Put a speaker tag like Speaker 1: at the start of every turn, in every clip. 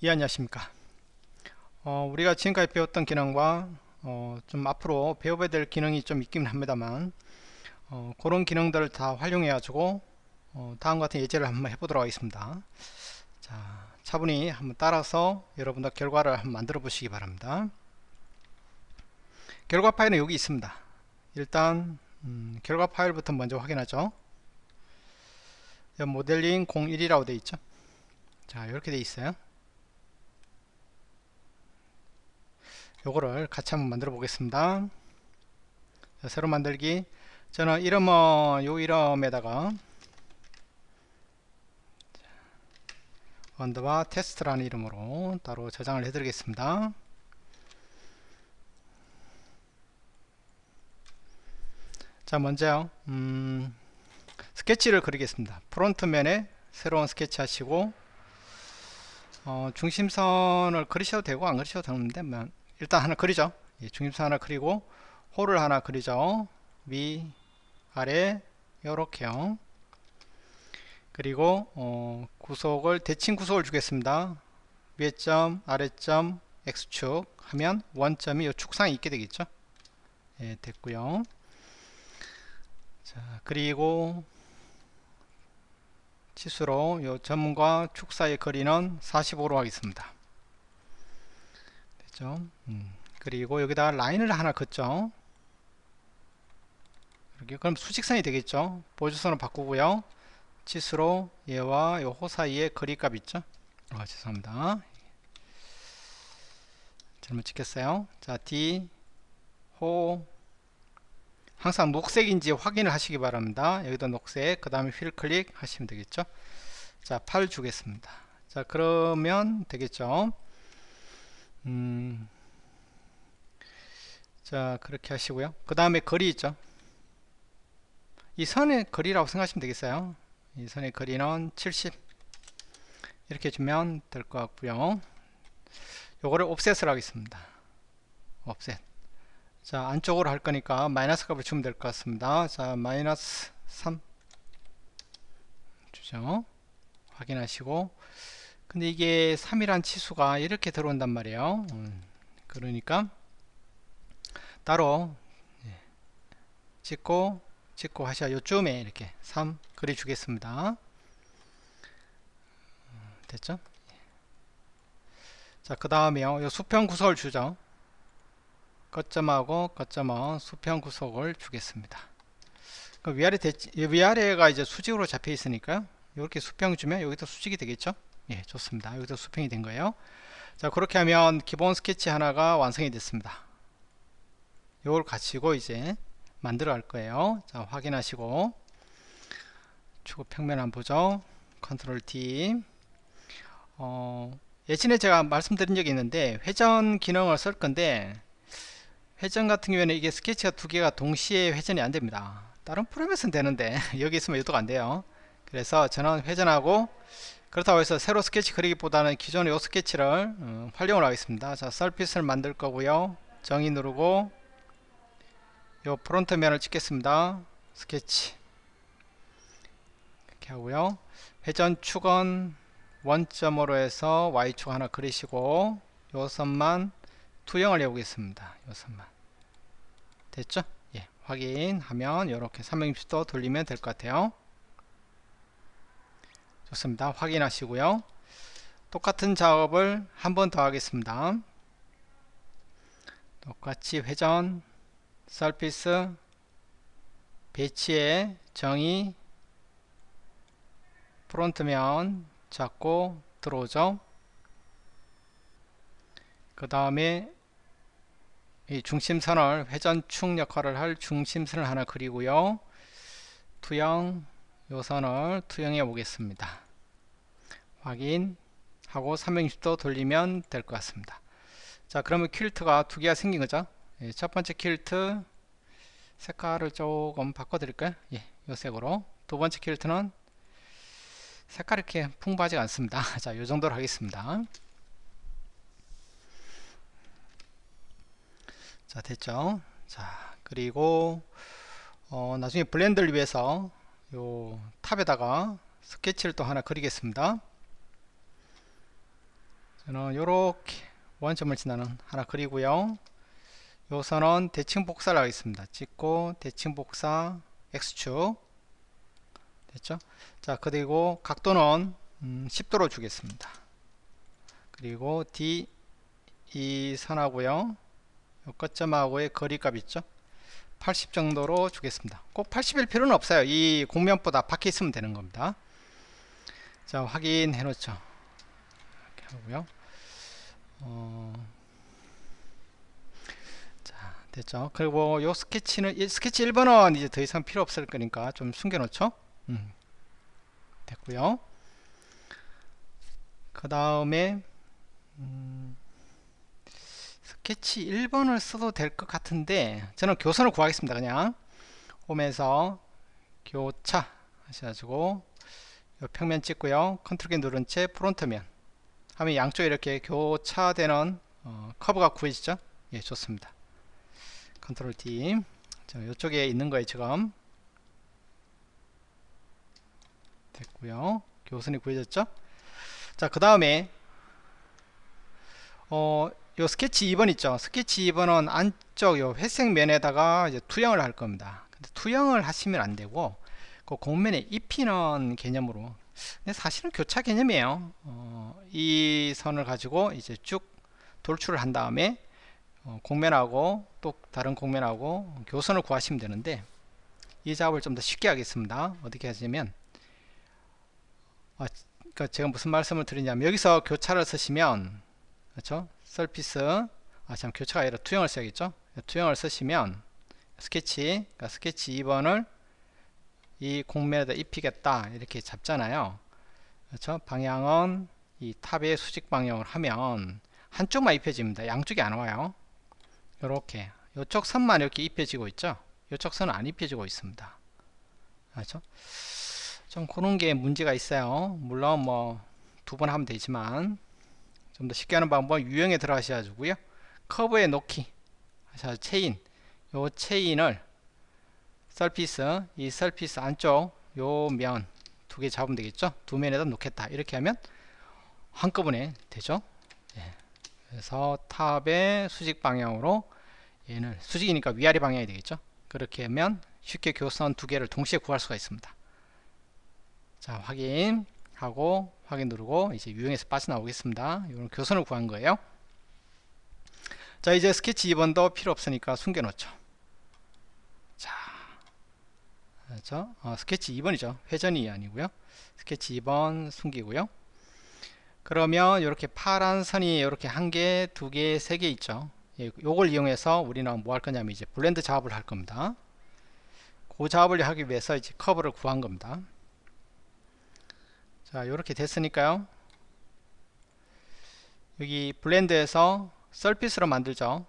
Speaker 1: 예, 안녕하십니까. 우리가 지금까지 배웠던 기능과 좀 앞으로 배워야 될 기능이 좀 있긴 합니다만 그런 기능들을 다 활용해 가지고 다음 같은 예제를 한번 해보도록 하겠습니다. 자, 차분히 한번 따라서 여러분들 결과를 한번 만들어 보시기 바랍니다. 결과 파일은 여기 있습니다. 일단 결과 파일부터 먼저 확인하죠. 여기 모델링 01이라고 되어 있죠. 자, 이렇게 되어 있어요. 요거를 같이 한번 만들어 보겠습니다. 자, 새로 만들기. 저는 이름은 요 이름에다가 언더바 테스트라는 이름으로 따로 저장을 해 드리겠습니다. 자, 먼저 스케치를 그리겠습니다. 프론트면에 새로운 스케치 하시고 중심선을 그리셔도 되고 안 그리셔도 되는데 일단 하나 그리죠. 예, 중심선 하나 그리고 홀을 하나 그리죠. 위 아래 요렇게요. 그리고 구속을 대칭 구속을 주겠습니다. 위에 점 아래 점 X축 하면 원점이 요 축상에 있게 되겠죠. 예, 됐고요. 자, 그리고 치수로 요 점과 축 사이의 거리는 45로 하겠습니다. 됐죠? 그리고 여기다 라인을 하나 긋죠. 이렇게 그럼 수직선이 되겠죠. 보조선을 바꾸고요. 치수로 얘와 요 호 사이의 거리값 있죠. 죄송합니다. 잘못 찍혔어요. 자, D 호 항상 녹색인지 확인을 하시기 바랍니다. 여기다 녹색, 그 다음에 휠 클릭 하시면 되겠죠. 자, 8 주겠습니다. 자, 그러면 되겠죠. 자, 그렇게 하시고요. 그 다음에 거리 있죠. 이 선의 거리라고 생각하시면 되겠어요. 이 선의 거리는 70 이렇게 주면 될 것 같고요. 요거를 옵셋을 하겠습니다. 옵셋. 자, 안쪽으로 할 거니까 마이너스 값을 주면 될 것 같습니다. 자, 마이너스 3 주죠. 확인하시고, 근데 이게 3이란 치수가 이렇게 들어온단 말이에요. 그러니까 따로 찍고 하셔야 요쯤에 이렇게 3 그리 주겠습니다. 됐죠? 자, 그 다음에요, 요 수평 구속을 주죠. 거점하고 거점은 수평 구속을 주겠습니다. 그 위아래가 이제 수직으로 잡혀 있으니까요. 이렇게 수평 주면 여기도 수직이 되겠죠? 예, 좋습니다. 여기도 수평이 된 거예요. 자, 그렇게 하면 기본 스케치 하나가 완성이 됐습니다. 이걸 가지고 이제 만들어 갈 거예요. 자, 확인하시고 추구 평면 한번 보죠. 컨트롤 T. 예전에 제가 말씀드린 적이 있는데 회전 기능을 쓸 건데 회전 같은 경우에는 이게 스케치가 두 개가 동시에 회전이 안 됩니다. 다른 프로그램에서는 되는데 여기 있으면 유도가 안 돼요. 그래서 저는 회전하고, 그렇다고 해서 새로 스케치 그리기보다는 기존의 이 스케치를 활용을 하겠습니다. 자, 서피스를 만들 거고요. 정의 누르고 요 프론트 면을 찍겠습니다. 스케치 이렇게 하고요. 회전 축은 원점으로 해서 Y축 하나 그리시고 요 선만 투영을 해보겠습니다. 요 선만 됐죠? 예, 확인하면 이렇게 360도 돌리면 될 것 같아요. 좋습니다. 확인하시고요. 똑같은 작업을 한 번 더 하겠습니다. 똑같이 회전, 서피스, 배치의 정의, 프론트면 잡고 들어오죠. 그 다음에 이 중심선을 회전축 역할을 할 중심선을 하나 그리고요. 투영, 요 선을 투영해 보겠습니다. 확인하고 360도 돌리면 될 것 같습니다. 자, 그러면 퀼트가 두 개가 생긴 거죠. 예, 첫 번째 퀼트 색깔을 조금 바꿔 드릴까요? 예, 요 색으로. 두 번째 퀼트는 색깔이 이렇게 풍부하지 않습니다. 자, 요 정도로 하겠습니다. 자, 됐죠? 자, 그리고 나중에 블렌더를 위해서 요 탑에다가 스케치를 또 하나 그리겠습니다. 저는 요렇게 원점을 지나는 하나 그리고요. 요 선은 대칭 복사를 하겠습니다. 찍고 대칭 복사 X축 됐죠? 자, 그리고 각도는 10도로 주겠습니다. 그리고 D 이 선하고요. 요 끝점하고의 거리값 있죠? 80 정도로 주겠습니다. 꼭 80일 필요는 없어요. 이 곡면보다 밖에 있으면 되는 겁니다. 자, 확인해 놓죠. 이렇게 하고요. 자, 됐죠? 그리고 요 스케치는 스케치 1번은 이제 더 이상 필요 없을 거니까 좀 숨겨 놓죠. 됐고요. 그 다음에 스케치 1번을 써도 될 것 같은데 저는 교선을 구하겠습니다. 그냥 홈에서 교차 하셔가지고 요 평면 찍고요. 컨트롤 키 누른 채 프론트면 하면 양쪽에 이렇게 교차되는 커브가 구해지죠. 예, 좋습니다. 컨트롤 D. 자, 이쪽에 있는 거에 지금 됐고요. 교선이 구해졌죠. 자, 그 다음에 요 스케치 2번 있죠. 스케치 2번은 안쪽 요 회색 면에다가 이제 투영을 할 겁니다. 근데 투영을 하시면 안 되고 그 곡면에 입히는 개념으로, 근데 사실은 교차 개념이에요. 이 선을 가지고 이제 쭉 돌출을 한 다음에 곡면하고 또 다른 곡면하고 교선을 구하시면 되는데 이 작업을 좀 더 쉽게 하겠습니다. 어떻게 하시냐면 그러니까 제가 무슨 말씀을 드리냐면 여기서 교차를 쓰시면 그렇죠? 서피스 참 교차가 아니라 투영을 써야겠죠? 투영을 쓰시면 스케치, 그러니까 스케치 2번을 이 곡면에다 입히겠다 이렇게 잡잖아요. 그렇죠? 방향은 이 탑의 수직 방향을 하면 한쪽만 입혀집니다. 양쪽이 안 와요. 이렇게 이쪽 선만 이렇게 입혀지고 있죠. 이쪽 선은 안 입혀지고 있습니다. 그렇죠? 좀 그런 게 문제가 있어요. 물론 뭐 두 번 하면 되지만 좀 더 쉽게 하는 방법은 유형에 들어가셔가지고요. 커브에 놓기 하셔서 체인, 요 체인을 서피스, 이 서피스 안쪽 요 면 두 개 잡으면 되겠죠. 두 면에다 놓겠다 이렇게 하면 한꺼번에 되죠. 예. 그래서 탑의 수직 방향으로 얘는 수직이니까 위아래 방향이 되겠죠. 그렇게 하면 쉽게 교선 두 개를 동시에 구할 수가 있습니다. 자, 확인하고 확인 누르고 이제 유형에서 빠져나오겠습니다. 이건 교선을 구한 거예요. 자, 이제 스케치 2번도 필요 없으니까 숨겨 놓죠. 자, 그렇죠? 스케치 2번이죠. 회전이 아니고요. 스케치 2번 숨기고요. 그러면 이렇게 파란 선이 이렇게 한 개, 두 개, 세 개 있죠. 예, 요걸 이용해서 우리는 뭐 할 거냐면 이제 블렌드 작업을 할 겁니다. 그 작업을 하기 위해서 이제 커브를 구한 겁니다. 자, 이렇게 됐으니까요. 여기 블렌드에서 서피스로 만들죠.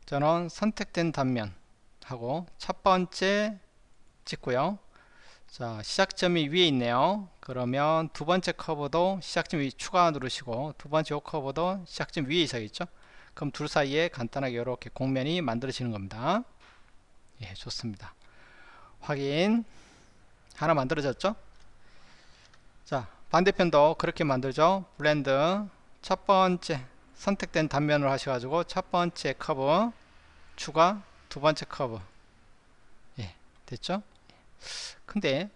Speaker 1: 저는 선택된 단면 하고 첫 번째 찍고요. 자, 시작점이 위에 있네요. 그러면 두 번째 커브도 시작점 위 추가 누르시고 두 번째 요 커브도 시작점 위에 있어야겠죠. 그럼 둘 사이에 간단하게 이렇게 곡면이 만들어지는 겁니다. 예, 좋습니다. 확인. 하나 만들어졌죠. 자, 반대편도 그렇게 만들죠. 블렌드 첫 번째 선택된 단면을 하셔가지고 첫 번째 커브 추가, 두 번째 커브. 예, 됐죠. 근데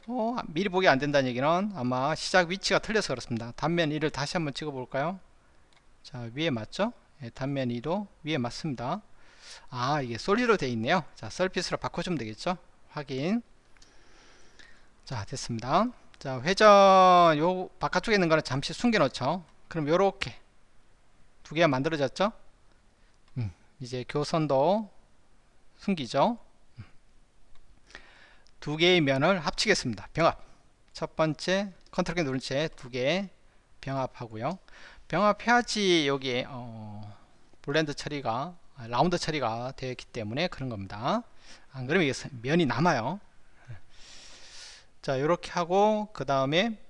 Speaker 1: 미리 보기 안 된다는 얘기는 아마 시작 위치가 틀려서 그렇습니다. 단면 1을 다시 한번 찍어 볼까요? 자, 위에 맞죠? 예, 단면 2도 위에 맞습니다. 아, 이게 솔리드로 되어 있네요. 자, 서피스로 바꿔주면 되겠죠. 확인. 자, 됐습니다. 자, 회전 요 바깥쪽에 있는 거는 잠시 숨겨 놓죠. 그럼 요렇게 두 개가 만들어졌죠. 이제 교선도 숨기죠. 두 개의 면을 합치겠습니다. 병합. 첫 번째 컨트롤 키 누른 채 두 개 병합하고요. 병합해야지 여기에 블렌드 처리가 라운드 처리가 되어 있기 때문에 그런 겁니다. 안 그러면 이게 면이 남아요. 자, 이렇게 하고 그 다음에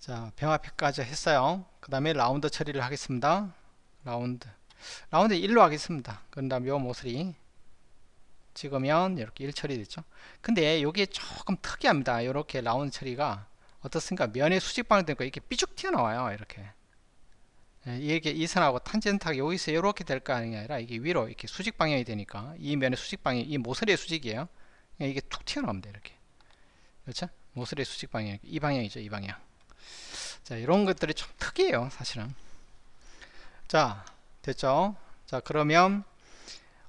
Speaker 1: 자, 병합까지 했어요. 그 다음에 라운드 처리를 하겠습니다. 라운드 1로 하겠습니다. 그 다음 요 모서리 찍으면 이렇게 1 처리됐죠. 근데 여기에 조금 특이합니다. 이렇게 라운드 처리가 어떻습니까? 면이 수직 방향되니까 이렇게 삐죽 튀어나와요. 이렇게. 이게 이 선하고 탄젠트하게 여기서 이렇게 될 거 아니라 이게 위로 이렇게 수직 방향이 되니까 이 면의 수직 방향, 이 모서리의 수직이에요. 이게 툭 튀어나옵니다. 이렇게. 그렇죠? 모서리의 수직 방향, 이 방향이죠. 이 방향. 자, 이런 것들이 좀 특이해요. 사실은. 자, 됐죠? 자, 그러면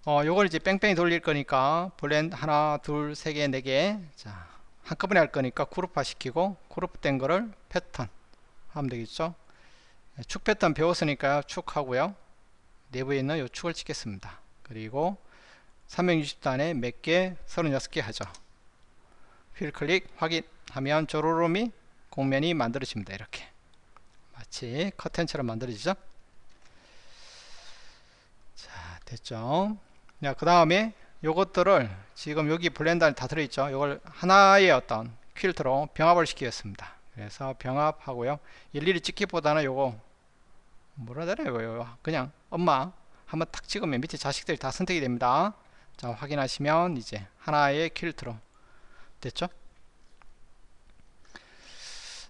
Speaker 1: 요걸 이제 뺑뺑이 돌릴 거니까 블렌드 하나, 둘, 세 개, 네 개. 자, 한꺼번에 할 거니까 그룹화 시키고 그룹된 거를 패턴 하면 되겠죠? 축 패턴 배웠으니까 축 하고요. 내부에 있는 요 축을 찍겠습니다. 그리고 360단에 몇 개? 36개 하죠. 휠 클릭 확인하면 조로롬이 공면이 만들어집니다. 이렇게 마치 커튼처럼 만들어지죠. 자, 됐죠. 자, 그 다음에 요것들을 지금 여기 블렌더 안에 다 들어있죠. 요걸 하나의 어떤 퀼트로 병합을 시키겠습니다. 그래서 병합하고요. 일일이 찍기보다는 요거 뭐라 해야 되나요? 그냥 엄마 한번 탁 찍으면 밑에 자식들이 다 선택이 됩니다. 자, 확인하시면 이제 하나의 퀼트로 됐죠.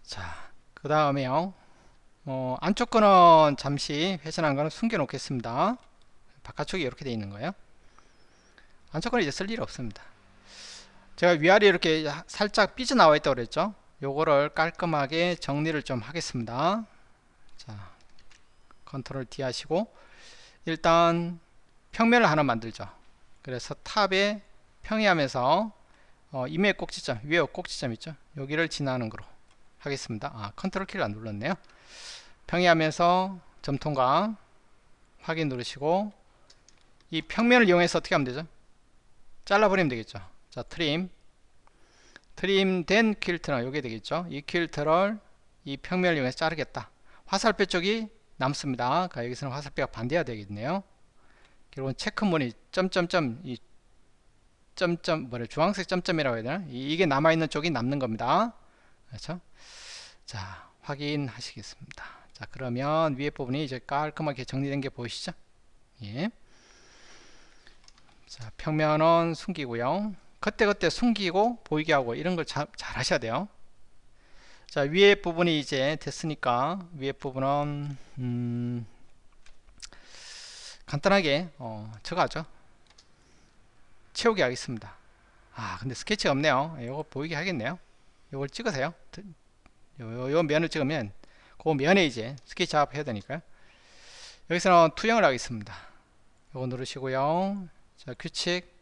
Speaker 1: 자, 그 다음에요. 안쪽 거는 잠시 회전한 거는 숨겨 놓겠습니다. 바깥쪽이 이렇게 되어 있는 거예요. 안쪽 거는 이제 쓸 일 없습니다. 제가 위아래 이렇게 살짝 삐져나와 있다고 그랬죠. 요거를 깔끔하게 정리를 좀 하겠습니다. 자, 컨트롤 D 하시고 일단 평면을 하나 만들죠. 그래서 탑에 평이하면서 임의 꼭지점, 위에 꼭지점 있죠. 여기를 지나는 거로 하겠습니다. 아, 컨트롤 키를 안 눌렀네요. 평이하면서 점통과 확인 누르시고 이 평면을 이용해서 어떻게 하면 되죠? 잘라버리면 되겠죠. 자, 트림된 퀼트는 요게 되겠죠. 이 퀼트를 이 평면을 이용해서 자르겠다. 화살표 쪽이 남습니다. 그러니까 여기서는 화살표가 반대가 되겠네요. 결국은 체크문이 점점점, 이 점점 주황색 점점이라고 해야 되나? 이게 남아있는 쪽이 남는 겁니다. 그렇죠? 자, 확인하시겠습니다. 자, 그러면 위에 부분이 이제 깔끔하게 정리된 게 보이시죠? 예. 자, 평면은 숨기고요. 그때그때 숨기고 보이게 하고 이런 걸 잘 하셔야 돼요. 자, 위에 부분이 이제 됐으니까 위에 부분은 간단하게 저거 하죠. 채우기 하겠습니다. 아, 근데 스케치가 없네요. 이거 보이게 하겠네요. 이걸 찍으세요. 요 면을 찍으면 그 면에 이제 스케치 작업해야 되니까요. 여기서는 투영을 하겠습니다. 요거 누르시고요. 자, 규칙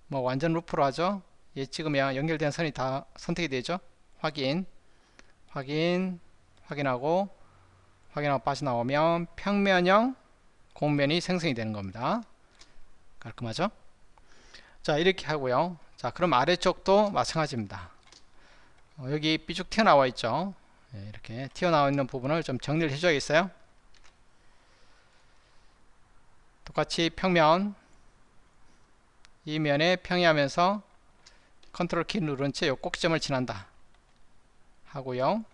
Speaker 1: 뭐 완전 루프로 하죠. 얘 찍으면 연결된 선이 다 선택이 되죠. 확인하고 빠져나오면 평면형 공면이 생성이 되는 겁니다. 깔끔하죠? 자, 이렇게 하고요. 자, 그럼 아래쪽도 마찬가지입니다. 여기 삐죽 튀어나와 있죠. 네, 이렇게 튀어나와 있는 부분을 좀 정리를 해줘야겠어요. 똑같이 평면 이 면에 평이하면서 컨트롤 키 누른 채 요 꼭지점을 지난다 하고요.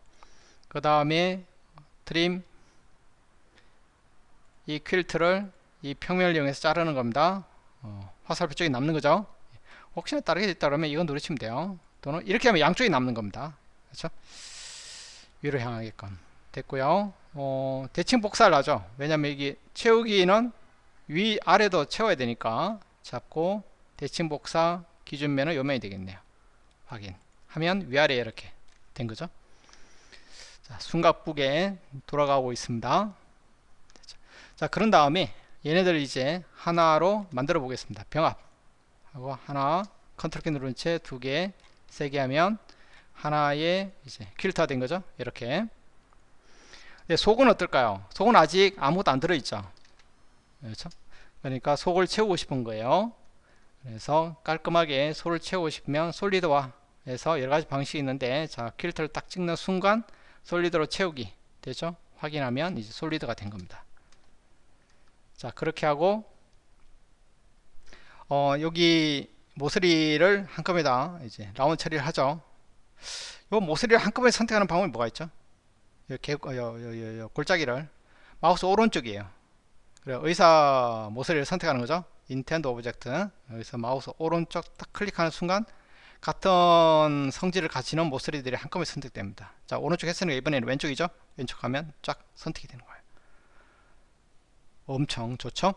Speaker 1: 그 다음에 트림 이 퀼트를 이 평면을 이용해서 자르는 겁니다. 화살표 쪽이 남는 거죠. 혹시나 다르게 됐다 그러면 이거 누르시면 돼요. 또는 이렇게 하면 양쪽이 남는 겁니다. 그렇죠? 위로 향하게끔 됐고요. 대칭 복사를 하죠. 왜냐면 이게 채우기는 위 아래도 채워야 되니까 잡고 대칭 복사 기준면은 요면이 되겠네요. 확인하면 위아래 이렇게 된 거죠. 자, 숨가쁘게 돌아가고 있습니다. 자, 그런 다음에 얘네들 이제 하나로 만들어 보겠습니다. 병합하고 하나 컨트롤 키 누른 채 두 개, 세 개 하면 하나의 이제 퀼트가 된 거죠. 이렇게. 근데 속은 어떨까요? 속은 아직 아무것도 안 들어있죠. 그렇죠? 그러니까 속을 채우고 싶은 거예요. 그래서 깔끔하게 속을 채우고 싶으면 솔리드화 해서 여러가지 방식이 있는데, 자, 퀼트를 딱 찍는 순간 솔리드로 채우기 되죠. 확인하면 이제 솔리드가 된 겁니다. 자, 그렇게 하고 여기 모서리를 한꺼번에다 이제 라운드 처리를 하죠. 요 모서리를 한꺼번에 선택하는 방법이 뭐가 있죠? 요 골짜기를 마우스 오른쪽이에요. 그래, 의사 모서리를 선택하는 거죠. 인텐드 오브젝트. 여기서 마우스 오른쪽 딱 클릭하는 순간 같은 성질을 가지는 모서리들이 한꺼번에 선택됩니다. 자, 오른쪽 했으니까 이번에는 왼쪽이죠. 왼쪽 하면 쫙 선택이 되는 거예요. 엄청 좋죠.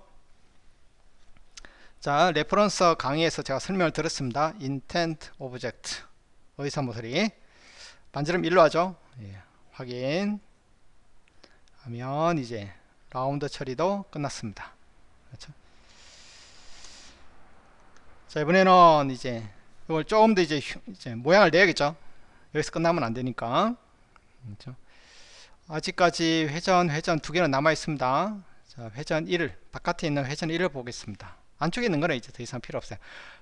Speaker 1: 자, 레퍼런스 강의에서 제가 설명을 드렸습니다. 인텐트 오브젝트 의사 모서리 반지름 일로 하죠. 예, 확인 하면 이제 라운드 처리도 끝났습니다. 그렇죠? 자, 이번에는 이제 이걸 조금 더 이제 모양을 내야겠죠. 여기서 끝나면 안 되니까. 그렇죠? 아직까지 회전 두 개는 남아 있습니다. 자, 회전 1을 바깥에 있는 회전 1을 보겠습니다. 안쪽에 있는 거는 이제 더 이상 필요 없어요.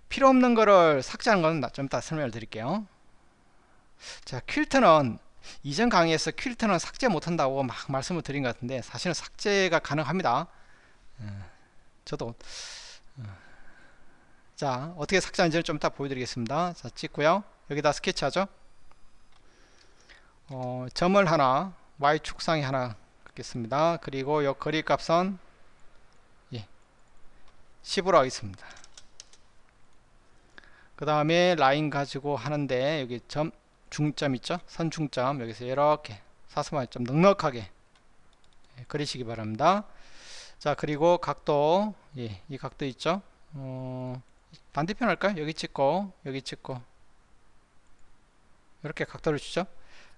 Speaker 1: 필요 없는 거를 삭제하는 거는 좀 이따 설명을 드릴게요. 자, 퀼트는 이전 강의에서 퀼트는 삭제 못한다고 막 말씀을 드린 것 같은데 사실은 삭제가 가능합니다. 저도 자, 어떻게 삭제하는지는 좀 이따 보여드리겠습니다. 자, 찍고요. 여기다 스케치하죠. 점을 하나 Y축상에 하나 긋겠습니다. 그리고 요 거리 값은 10으로 하겠습니다. 그 다음에 라인 가지고 하는데 여기 점 중점 있죠. 선 중점 여기서 이렇게 사슴알 좀 넉넉하게 그리시기 바랍니다. 자, 그리고 각도 이 각도 있죠. 반대편 할까요? 여기 찍고 여기 찍고 이렇게 각도를 주죠.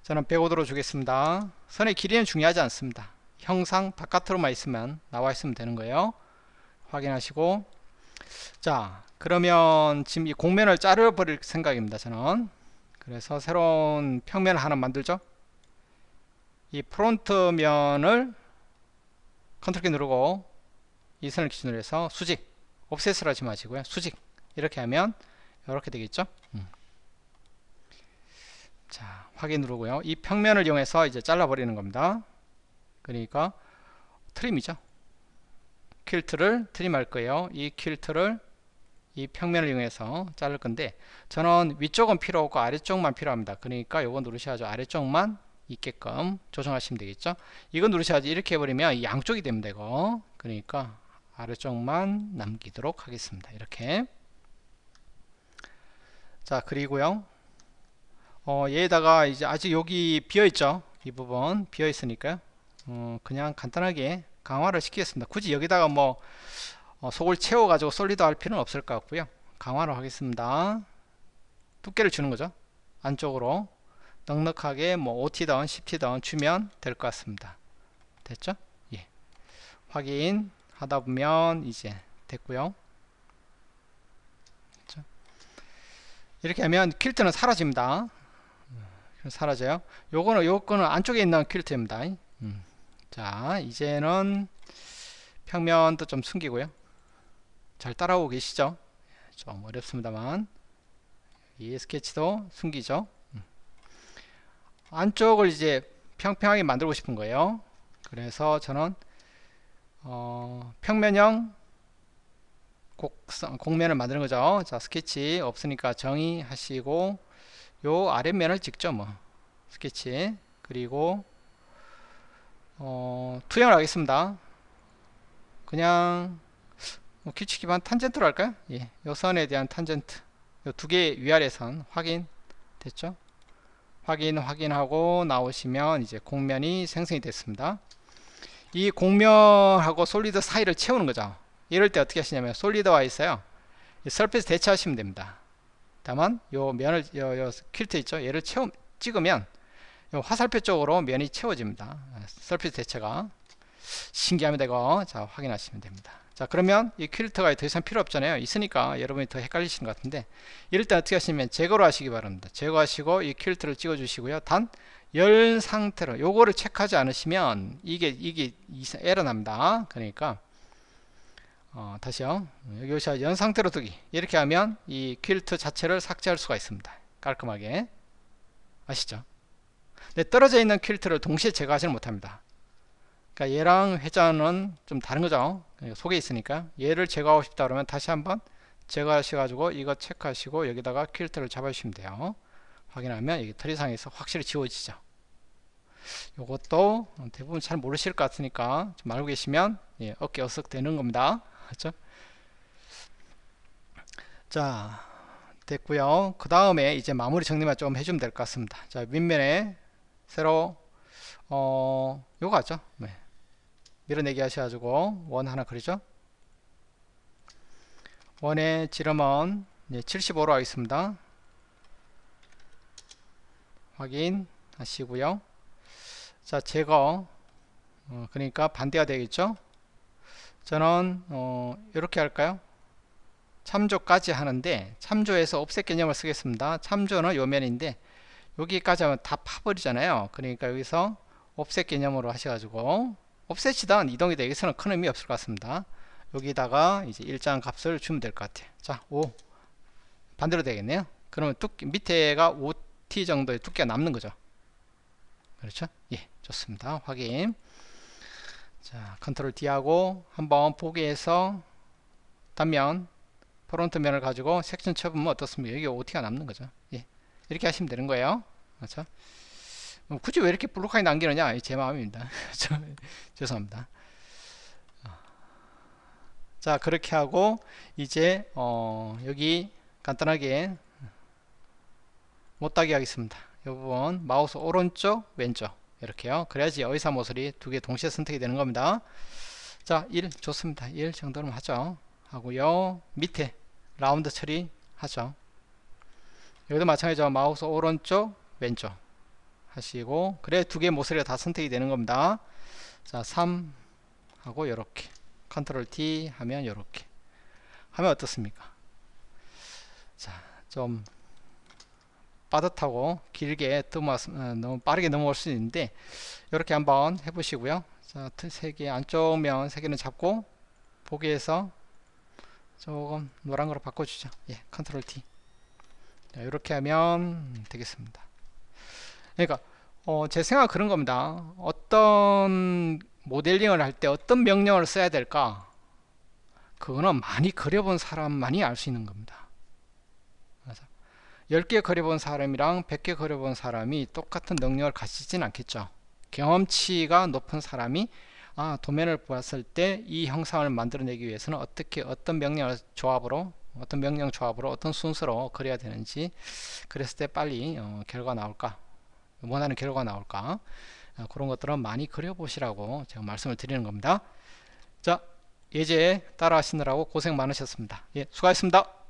Speaker 1: 저는 105도로 주겠습니다. 선의 길이는 중요하지 않습니다. 형상 바깥으로만 있으면 나와 있으면 되는 거예요. 확인하시고 자, 그러면 지금 이 공면을 자르 버릴 생각입니다. 저는 그래서 새로운 평면을 하나 만들죠. 이 프론트 면을 컨트롤 키 누르고 이 선을 기준으로 해서 수직 옵셋을 하지 마시고요. 수직 이렇게 하면 이렇게 되겠죠. 자, 확인 누르고요. 이 평면을 이용해서 이제 잘라 버리는 겁니다. 그러니까 트림이죠. 퀼트를 트림할 거예요. 이 퀼트를 이 평면을 이용해서 자를 건데 저는 위쪽은 필요 없고 아래쪽만 필요합니다. 그러니까 요거 누르셔야죠. 아래쪽만 있게끔 조정하시면 되겠죠. 이거 누르셔야지. 이렇게 해버리면 양쪽이 되면 되고 그러니까 아래쪽만 남기도록 하겠습니다. 이렇게 자, 그리고요 얘에다가 이제 아직 여기 비어있죠. 이 부분 비어있으니까요 그냥 간단하게 강화를 시키겠습니다. 굳이 여기다가 뭐 속을 채워 가지고 솔리드 할 필요는 없을 것 같고요. 강화를 하겠습니다. 두께를 주는 거죠. 안쪽으로 넉넉하게 뭐 OT든 10T든 주면 될 것 같습니다. 됐죠? 예. 확인 하다 보면 이제 됐고요. 됐죠? 이렇게 하면 퀼트는 사라집니다. 사라져요. 요거는 안쪽에 있는 퀼트입니다. 자, 이제는 평면도 좀 숨기고요. 잘 따라오고 계시죠? 좀 어렵습니다만 이 스케치도 숨기죠. 안쪽을 이제 평평하게 만들고 싶은 거예요. 그래서 저는 평면형 곡면을 만드는 거죠. 자, 스케치 없으니까 정의하시고 요 아랫면을 찍죠. 뭐 스케치 그리고 투영을 하겠습니다. 그냥 규칙 기반 탄젠트로 할까요? 예, 요 선에 대한 탄젠트 요 두 개의 위아래 선 확인 됐죠? 확인하고 나오시면 이제 곡면이 생성이 됐습니다. 이 곡면하고 솔리드 사이를 채우는 거죠. 이럴 때 어떻게 하시냐면 솔리드와 있어요. 이 서페이스 대체하시면 됩니다. 다만 요 면을 요 퀼트 있죠? 얘를 찍으면 요 화살표 쪽으로 면이 채워집니다. 서페이스 대체가 신기합니다. 이거 자, 확인하시면 됩니다. 자, 그러면 이 퀼트가 더 이상 필요 없잖아요. 있으니까 여러분이 더 헷갈리시는 것 같은데 이럴 때 어떻게 하시면 제거를 하시기 바랍니다. 제거하시고 이 퀼트를 찍어 주시고요. 단 열 상태로 요거를 체크하지 않으시면 이게 에러 납니다. 그러니까 다시요. 여기 오셔서 연 상태로 두기 이렇게 하면 이 퀼트 자체를 삭제할 수가 있습니다. 깔끔하게 아시죠? 근데 떨어져 있는 퀼트를 동시에 제거하지는 못합니다. 그러니까 얘랑 회전은 좀 다른 거죠. 속에 있으니까 얘를 제거하고 싶다 그러면 다시 한번 제거하셔가지고 이거 체크하시고 여기다가 퀼트를 잡아주시면 돼요. 확인하면 여기 트리상에서 확실히 지워지죠. 요것도 대부분 잘 모르실 것 같으니까 좀 알고 계시면 예, 어깨 어쓱 되는 겁니다. 그렇죠? 자, 됐고요. 그 다음에 이제 마무리 정리만 좀 해주면 될 것 같습니다. 자, 윗면에 새로 요거 하죠. 네. 밀어내기 하셔가지고 원 하나 그리죠. 원의 지름은 75로 하겠습니다. 확인하시고요. 자, 제거 그러니까 반대가 되겠죠. 저는 이렇게 할까요? 참조까지 하는데 참조에서 옵셋 개념을 쓰겠습니다. 참조는 요 면인데 여기까지 하면 다 파버리잖아요. 그러니까 여기서 옵셋 개념으로 하셔가지고 옵셋이든 이동이 되기서는 큰 의미 없을 것 같습니다. 여기다가 이제 일정 값을 주면 될 것 같아요. 자, 5 반대로 되겠네요. 그러면 밑에가 5t 정도의 두께가 남는 거죠. 그렇죠? 예, 좋습니다. 확인. 자, 컨트롤 D 하고 한번 보기에서 단면 프론트 면을 가지고 섹션 쳐보면 어떻습니까? 여기 OT가 남는 거죠. 예, 이렇게 하시면 되는 거예요. 그렇죠? 굳이 왜 이렇게 블록하게 남기느냐? 제 마음입니다. 죄송합니다. 자, 그렇게 하고 이제 여기 간단하게 못따기 하겠습니다. 이 부분 마우스 오른쪽 왼쪽 이렇게요. 그래야지 의사 모서리 두 개 동시에 선택이 되는 겁니다. 자, 1 좋습니다. 1 정도는 하죠. 하고요. 밑에 라운드 처리 하죠. 여기도 마찬가지죠. 마우스 오른쪽 왼쪽 하시고 그래 두 개 모서리가 다 선택이 되는 겁니다. 자, 3 하고 요렇게 컨트롤 T 하면 요렇게 하면 어떻습니까? 자, 좀 빠듯하고 길게 너무 빠르게 넘어올 수 있는데 이렇게 한번 해보시고요. 자, 세 개 안쪽 면 세 개는 잡고 보기에서 조금 노란 거로 바꿔주죠. 예, 컨트롤 T. 자, 이렇게 하면 되겠습니다. 그러니까 제 생각은 그런 겁니다. 어떤 모델링을 할 때 어떤 명령을 써야 될까? 그거는 많이 그려본 사람만이 알 수 있는 겁니다. 10개 그려본 사람이랑 100개 그려본 사람이 똑같은 능력을 가지진 않겠죠. 경험치가 높은 사람이 도면을 보았을 때 이 형상을 만들어내기 위해서는 어떤 명령 조합으로 어떤 순서로 그려야 되는지 그랬을 때 빨리 결과 나올까 원하는 결과가 나올까 그런 것들은 많이 그려보시라고 제가 말씀을 드리는 겁니다. 자, 예제 따라 하시느라고 고생 많으셨습니다. 예, 수고하셨습니다.